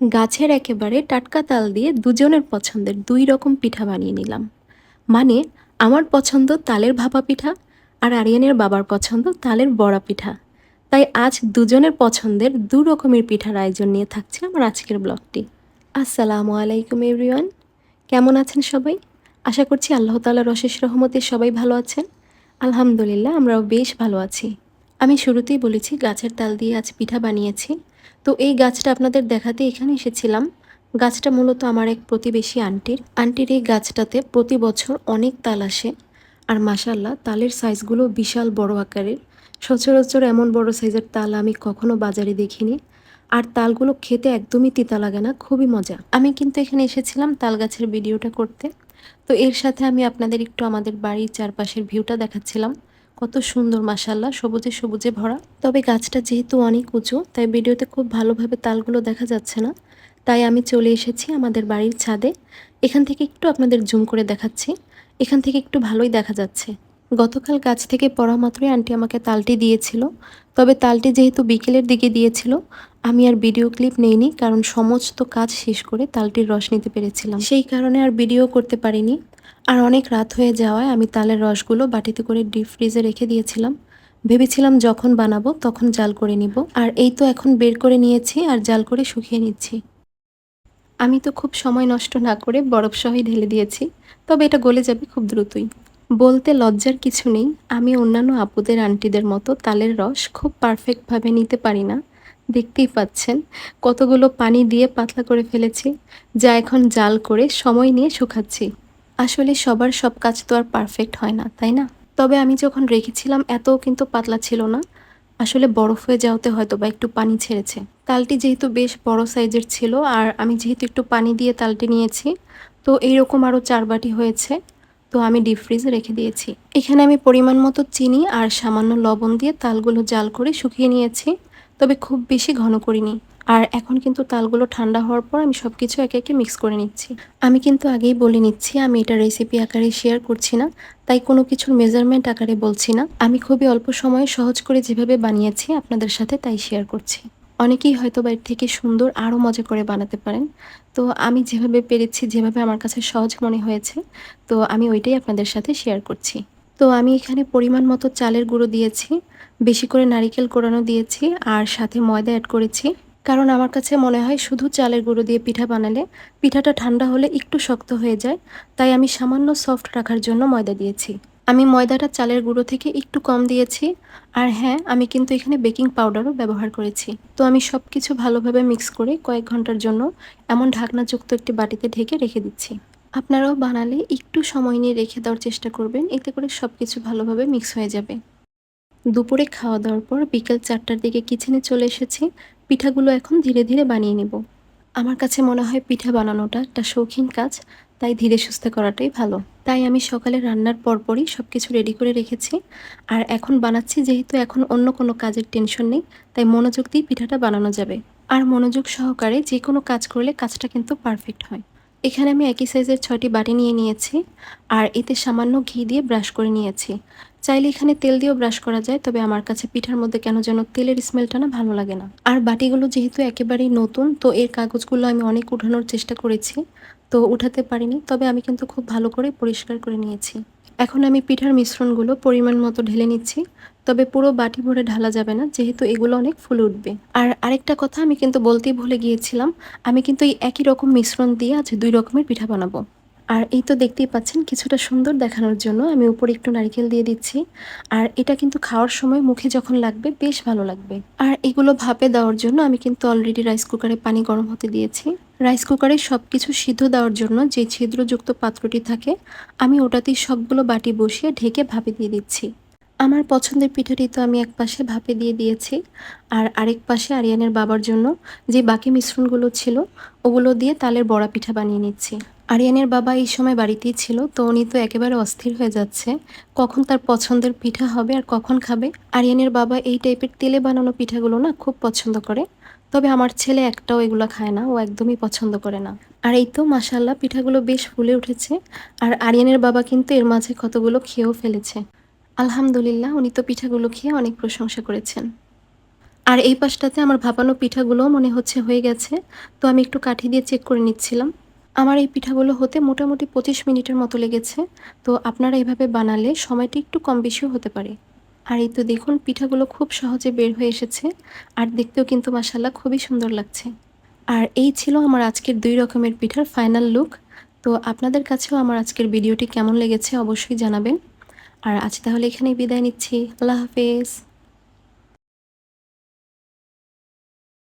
গাছের একেবারে টাটকা তাল দিয়ে দুজনের পছন্দের ২ রকম পিঠা বানিয়ে নিলাম। মানে আমার পছন্দ তালের ভাপা পিঠা আর আরিয়ানের বাবার পছন্দ তালের বড়া পিঠা। তাই আজ দুজনের পছন্দের ২ রকমের পিঠার আয়োজন নিয়ে থাকছে আমার আজকের ব্লগটি। আসসালামু আলাইকুম এভরিওয়ান। কেমন আছেন সবাই? আশা করছি আল্লাহ তাআলার অশেষ রহমতে সবাই ভালো আছেন। আলহামদুলিল্লাহ আমরাও বেশ ভালো আছি। আমি শুরুতেই বলেছি গাছের তাল দিয়ে আজ পিঠা বানিয়েছি। তো এই গাছটা আপনাদের দেখাতে এখানে এসেছিলাম। গাছটা মূলত আমার এক প্রতিবেশী আন্টির। আন্টির এই গাছটাতে প্রতি বছর অনেক তাল আসে। আর মাশাআল্লাহ তালের সাইজগুলো বিশাল বড় আকারের। সচরাচর এমন বড় সাইজের তাল আমি কখনো বাজারে দেখিনি। আর তালগুলো খেতে একদমই তিতা লাগে না, খুবই মজা। আমি কিন্তু এখানে এসেছিলাম তাল গাছের ভিডিওটা করতে। তো এর সাথে আমি আপনাদের একটু আমাদের বাড়ির চারপাশের ভিউটা দেখাচ্ছিলাম। কত সুন্দর মাশাআল্লাহ, সবুজে সবুজে ভরা। তবে গাছটা যেহেতু অনেক উঁচু তাই ভিডিওতে খুব ভালোভাবে তালগুলো দেখা যাচ্ছে না। তাই আমি চলে এসেছি আমাদের বাড়ির ছাদে। এখান থেকে একটু আপনাদের জুম করে দেখাচ্ছি। এখান থেকে একটু ভালোই দেখা যাচ্ছে। গতকাল গাছ থেকে পড়া মাত্রই আন্টি আমাকে তালটি দিয়েছিল। তবে তালটি যেহেতু বিকেলের দিকে দিয়েছিল, আমি আর ভিডিও ক্লিপ নেইনি, কারণ সমস্ত কাজ শেষ করে তালটির রস নিতে পেরেছিলাম। সেই কারণে আর ভিডিও করতে পারিনি। আর অনেক রাত হয়ে যাওয়ায় আমি তালের রসগুলো বাটিতে করে ডিপ ফ্রিজে রেখে দিয়েছিলাম। ভেবেছিলাম যখন বানাবো তখন জাল করে নিব। আর এই তো এখন বের করে নিয়েছি আর জাল করে শুকিয়ে নিচ্ছি। আমি তো খুব সময় নষ্ট না করে বরফ সহই ঢেলে দিয়েছি। তবে এটা গলে যাবে খুব দ্রুতই। বলতে লজ্জার কিছু নেই, আমি অন্যান্য আপুদের আন্টিদের মতো তালের রস খুব পারফেক্টভাবে নিতে পারি না। দেখতেই পাচ্ছেন কতগুলো পানি দিয়ে পাতলা করে ফেলেছি, যা এখন জাল করে সময় নিয়ে শুকাচ্ছি। আসলে সবার সব কাজ তো আর পারফেক্ট হয় না, তাই না? তবে আমি যখন রেখেছিলাম এতও কিন্তু পাতলা ছিল না। আসলে বরফ হয়ে যাওয়াতে হয়তো বা একটু পানি ছেড়েছে। তালটি যেহেতু বেশ বড় সাইজের ছিল আর আমি যেহেতু একটু পানি দিয়ে তালটি নিয়েছি, তো এইরকম আরও ৪ বাটি হয়েছে। তো আমি ডিপ ফ্রিজে রেখে দিয়েছি। এখানে আমি পরিমাণ মতো চিনি আর সামান্য লবণ দিয়ে তালগুলো জাল করে শুকিয়ে নিয়েছি। তবে খুব বেশি ঘন করিনি। আর এখন কিন্তু তালগুলো ঠান্ডা হওয়ার পর আমি সবকিছু একে একে মিক্স করে নিচ্ছি। আমি কিন্তু আগেই বলে নিচ্ছি আমি এটা রেসিপি আকারে শেয়ার করছি না, তাই কোনো কিছুর মেজারমেন্ট আকারে বলছি না। আমি খুবই অল্প সময়ে সহজ করে যেভাবে বানিয়েছি আপনাদের সাথে তাই শেয়ার করছি। অনেকেই হয়তো বা এর থেকে সুন্দর আরও মজা করে বানাতে পারেন। তো আমি যেভাবে পেরেছি, যেভাবে আমার কাছে সহজ মনে হয়েছে, তো আমি ওইটাই আপনাদের সাথে শেয়ার করছি। তো আমি এখানে পরিমাণ মতো চালের গুঁড়ো দিয়েছি, বেশি করে নারিকেল কোড়ানো দিয়েছি আর সাথে ময়দা অ্যাড করেছি। কারণ আমার কাছে মনে হয় শুধু চালের গুঁড়ো দিয়ে পিঠা বানালে পিঠাটা ঠান্ডা হলে একটু শক্ত হয়ে যায়। তাই আমি সামান্য সফট রাখার জন্য ময়দা দিয়েছি। আমি ময়দাটা চালের গুঁড়ো থেকে একটু কম দিয়েছি। আর হ্যাঁ, আমি কিন্তু এখানে বেকিং পাউডারও ব্যবহার করেছি। তো আমি সব কিছু ভালোভাবে মিক্স করে কয়েক ঘন্টার জন্য এমন ঢাকনাযুক্ত একটি বাটিতে ঢেকে রেখে দিচ্ছি। আপনারাও বানালে একটু সময় নিয়ে রেখে দেওয়ার চেষ্টা করবেন, এতে করে সব কিছু ভালোভাবে মিক্স হয়ে যাবে। দুপুরে খাওয়া দাওয়ার পর বিকেল ৪টার দিকে কিচেনে চলে এসেছি। পিঠাগুলো এখন ধীরে ধীরে বানিয়ে নেব। আমার কাছে মনে হয় পিঠা বানানোটা একটা শৌখিন কাজ, তাই ধীরে সুস্থে করাটাই ভালো। তাই আমি সকালে রান্নার পরপরই সব কিছু রেডি করে রেখেছি। আর এখন বানাচ্ছি, যেহেতু এখন অন্য কোনো কাজের টেনশন নেই, তাই মনোযোগ দিয়ে পিঠাটা বানানো যাবে। আর মনোযোগ সহকারে যে কোনো কাজ করলে কাজটা কিন্তু পারফেক্ট হয়। এখানে আমি একই সাইজের ৬টি বাটি নিয়ে নিয়েছি আর এতে সামান্য ঘি দিয়ে ব্রাশ করে নিয়েছি। চাইলে এখানে তেল দিয়েও ব্রাশ করা যায়, তবে আমার কাছে পিঠার মধ্যে কেন যেন তেলের স্মেলটা না ভালো লাগে না। আর বাটিগুলো যেহেতু একেবারেই নতুন, তো এর কাগজগুলো আমি অনেক উঠানোর চেষ্টা করেছি, তো উঠাতে পারিনি। তবে আমি কিন্তু খুব ভালো করে পরিষ্কার করে নিয়েছি। এখন আমি পিঠার মিশ্রণগুলো পরিমাণ মতো ঢেলে নিচ্ছি। তবে পুরো বাটি ভরে ঢালা যাবে না, যেহেতু এগুলো অনেক ফুলে উঠবে। আর আরেকটা কথা আমি কিন্তু বলতেই ভুলে গিয়েছিলাম, আমি কিন্তু এই একই রকম মিশ্রণ দিয়ে আজ ২ রকমের পিঠা বানাবো। আর এই তো দেখতেই পাচ্ছেন, কিছুটা সুন্দর দেখানোর জন্য আমি উপরে একটু নারকেল দিয়ে দিচ্ছি। আর এটা কিন্তু খাওয়ার সময় মুখে যখন লাগবে বেশ ভালো লাগবে। আর এগুলো ভাপে দেওয়ার জন্য আমি কিন্তু অলরেডি রাইস কুকারে পানি গরম হতে দিয়েছি। রাইস কুকারে সব কিছু সিদ্ধ দেওয়ার জন্য যে ছিদ্রযুক্ত পাত্রটি থাকে, আমি ওটাতেই সবগুলো বাটি বসিয়ে ঢেকে ভাপে দিয়ে দিচ্ছি। আমার পছন্দের পিঠাটি তো আমি এক পাশে ভাপে দিয়ে দিয়েছি। আর আরেক পাশে আরিয়ানের বাবার জন্য যে বাকি মিশ্রণগুলো ছিল, ওগুলো দিয়ে তালের বড়া পিঠা বানিয়ে নিচ্ছি। আরিয়ানের বাবা এই সময় বাড়িতেই ছিল, তো উনি তো একেবারে অস্থির হয়ে যাচ্ছে কখন তার পছন্দের পিঠা হবে আর কখন খাবে। আরিয়ানের বাবা এই টাইপের তেলে বানানো পিঠাগুলো না খুব পছন্দ করে। তবে আমার ছেলে একটাও এগুলো খায় না, ও একদমই পছন্দ করে না। আর এই তো মাশাআল্লাহ, পিঠাগুলো বেশ ফুলে উঠেছে। আর আরিয়ানের বাবা কিন্তু এর মাঝে কতগুলো খেয়েও ফেলেছে। আলহামদুলিল্লাহ, উনি তো পিঠাগুলো খেয়ে অনেক প্রশংসা করেছেন। আর এই পাশটাতে আমার ভাপানো পিঠাগুলোও মনে হচ্ছে হয়ে গেছে। তো আমি একটু কাঠি দিয়ে চেক করে নিচ্ছিলাম। আমার এই পিঠাগুলো হতে মোটামুটি ২৫ মিনিটের মতো লেগেছে। তো আপনারা এভাবে বানালে সময়টা একটু কম বেশিও হতে পারে। আর এই তো দেখুন পিঠাগুলো খুব সহজে বের হয়ে এসেছে। আর দেখতেও কিন্তু মাশাআল্লাহ খুবই সুন্দর লাগছে। আর এই ছিল আমার আজকের ২ রকমের পিঠার ফাইনাল লুক। তো আপনাদের কাছেও আমার আজকের ভিডিওটি কেমন লেগেছে অবশ্যই জানাবেন। আর আজ তাহলে এখানেই বিদায় নিচ্ছি। আল্লাহ হাফেজ।